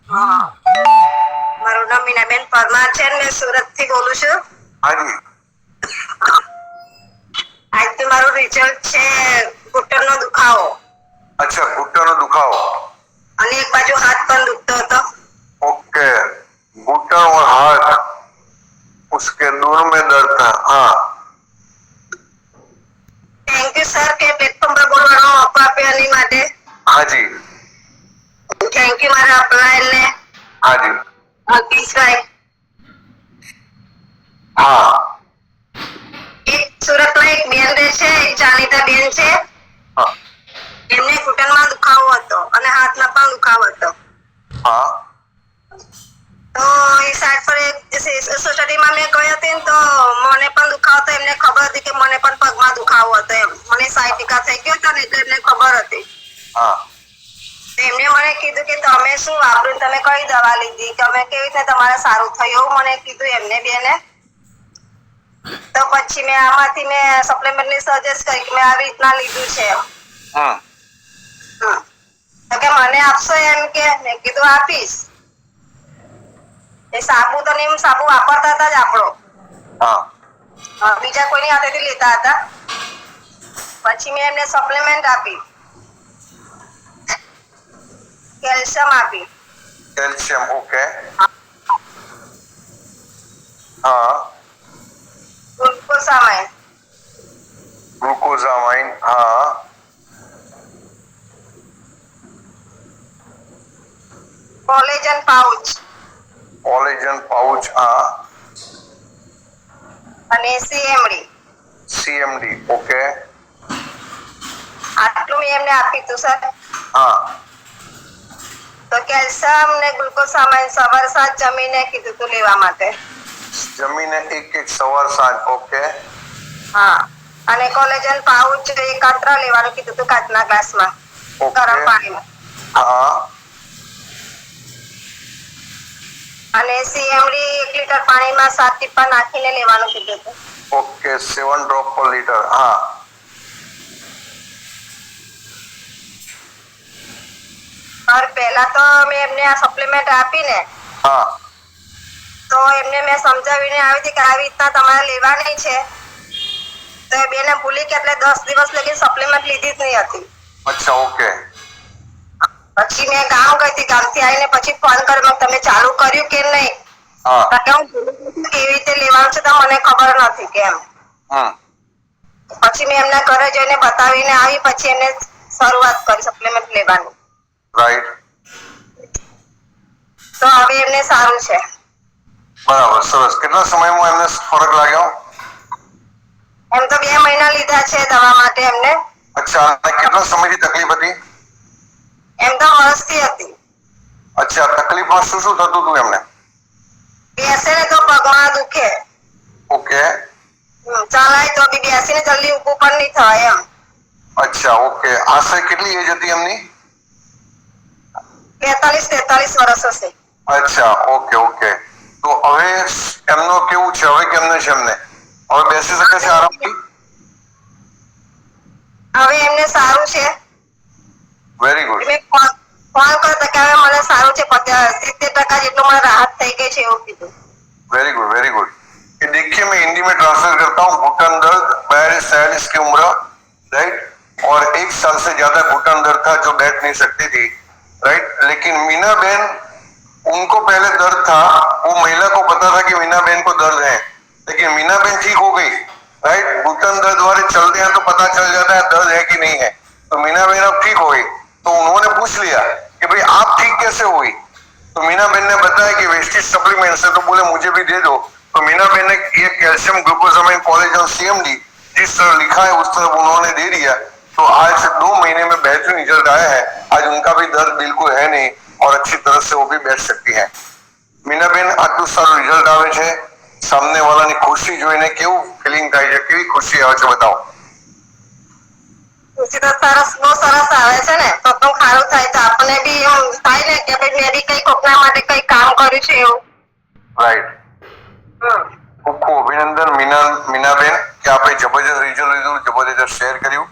હા, મારું નામ મીનાબેન પરમાર છે ને મેં સુરત થી બોલું છું. હાજી. આજથી મારું રિઝલ્ટ છે ઘૂંટણનો દુખાવો. અચ્છા, ઘૂંટણનો દુખાવો અને એક બાજુ હાથ પણ દુખતો હતો. ओके, घुटन और हाथ उसके दोनों में दर्द था. हाँ, થેન્ક યુ સર કે પ્લેટફોર્મ પર બોલવાનો મોકો આપ્યો એની માટે. हाजी. થેન્ક યુ મારા અપલાયન ને. हाजी. અલ્પેશભાઈ. हाँ. એક સુરતમાં એક બેન રહે છે, એક જાણીતા બેન છે. हाँ. એમને ઘૂંટણમાં દુખાવો હતો અને હાથમાં પણ દુખાવો હતો. हाँ. તો એ સાઈડ પર સોસાયટીમાં મેં ગઈ હતી ને તો મને પણ દુખાવો હતો. એમને ખબર હતી કે મને પણ પગમાં દુખાવો હતો. એમ મને સાયટિકા થઈ ગયો હતો ને એટલે એમને ખબર હતી. हाँ. એમને મને કીધું કે તમે શું વાપર્યું, તમે કઈ દવા લીધી, તમે કેવી રીતે તમારે સારું થયું, એવું મને કીધું એમને બેને. તો પછી મેં આમાંથી મેં સપ્લિમેન્ટની સજેસ્ટ કરી કે મેં આવી રીતના લીધું છે. हाँ. તો કે મને આપશો એમ કે મેં કીધું આપીશ. એ સાબુ તો નહીં, સાબુ વાપરતા હતા જ આપણો. हाँ. બીજા કોઈની હાથેથી લેતા હતા. પછી મેં એમને સપ્લિમેન્ટ આપી, કેલ્શિયમ આપી. कैल्शियम. ओके. हाँ. ગ્લુકોસામાઇન, ग्लूकोजामाइन. हाँ. Collagen pouch collagen pouch. हाँ. અને સીએમડી. सीएमडी. ओके. આટલું મેં એમને આપ્યું હતું સર. हाँ. તો કેલ્શિયમ ને ગ્લુકોસામાઇન સવાર સાંજ જમીને કીધું તું લેવા માટે. जमीन एक एक सवार सांझ. ओके. હા, અને કોલેજન પાઉચ એક આંતરા લેવાનું કીધું તું કાચના ગ્લાસમાં ગરમ પાણીમાં. हाँ. અને સીએમડી 1 લીટર પાણીમાં 7 ટીપા નાખીને લેવાનું કીધું હતું. ओके. 7 ड्रॉप पर लीटर. हाँ. और પહેલા તો મેં એમને આ સપ્લિમેન્ટ આપીને हाँ. તો એમને મેં સમજાવીને આવી હતી કે આવી રીતના તમારે લેવાની છે. તો એ બેને ભૂલી કે એટલે 10 દિવસ લગી સપ્લિમેન્ટ લીધી જ નહીં હતી. अच्छा. ओके. પછી મેં ગામ ગઈ હતી, ગામથી આવીને પછી ફોન કર્યો, તમે ચાલુ કર્યું કે નહીં. हाँ. તો કે હું ભૂલી ગઈ છું, કેવી રીતે લેવાનું છે તો મને ખબર નથી કેમ. हाँ. પછી મેં એમના ઘરે જઈને બતાવીને આવી, પછી એમને શરૂઆત કરી સપ્લિમેન્ટ લેવાની. राइट. તો હવે એમને સારું છે. बराबर. सरस. कितना समय में एमने फर्क लाग्यो? એમ તો 2 મહિના લીધા છે દવા માટે એમને. अच्छा. અને કેટલા સમયથી તકલીફ હતી? એમ તો વર્ષથી હતી. અચ્છા. તકલીફમાં શું શું થતું હતું એમને? બેસે ને તો પગમાં દુખે. ઓકે. ચાલાય તો બી બેસીને જલ્દી ઊભું પણ નહીં થાય એમ. અચ્છા. ઓકે. આશરે કેટલી એજ હતી એમની? 43 વર્ષ હશે. અચ્છા. ઓકે. ઓકે. તો હવે એમનો કેવું છે, હવે કેમને છે એમને? હવે બેસી શકે છે આરામથી? હવે એમને સારું છે. Very good. મેં ફોન કરતા કે હવે મને સારું છે, 70% જેટલું મને રાહત થઈ ગઈ છે એવું કીધું. Very good. Very good. ये देखिए, मैं हिंदी में ट्रांसलेट करता हूँ. घुटन दर्द 42-43 की उम्र, राइट, और 1 साल से ज्यादा घुटन दर्द था जो बैठ नहीं सकती थी, राइट. लेकिन मीना बहन, उनको पहले दर्द था, वो महिला को पता था कि मीना बहन को दर्द है, लेकिन मीना बहन ठीक हो गई, राइट. घुटन दर्द वाले चलते हैं तो पता चल जाता है दर्द है कि नहीं है. तो मीना बहन अब ठीक हो गई. तो उन्होंने पूछ लिया कि भाई आप ठीक कैसे हुई? तो मीना बहन ने बताया कि वेस्टेज सप्लीमेंट से, तो बोले मुझे भी दे दो. तो मीना बहन ने ये कैल्शियम, ग्लूकोजामाइन, कोलेजन, सीएमडी जिस तरह लिखा है उस तरह उन्होंने दे दिया. तो आज से 2 महीने में बेहतरीन रिजल्ट आया है. आज उनका भी दर्द बिल्कुल है नहीं और अच्छी तरह से वो भी बैठ सकती है. मीना बहन, આટલું સારું રિઝલ્ટ આવે છે, સામને વાળાની ખુશી જોઈને કેવું ફીલિંગ થાય છે, કેવી ખુશી આવે છે બતાવો. ખુશી તો બહુ સરસ આવે છે ને. તો સારું થાય તો આપણને બી એમ થાય ને કે ભાઈ મેં બી કઈ કોકના માટે કઈ કામ કર્યું છે એવું. રાઈટ. ખૂબ ખૂબ અભિનંદન મીનાબેન કે આપણે જબરજસ્ત રિઝલ્ટ લીધું, જબરજસ્ત શેર કર્યું.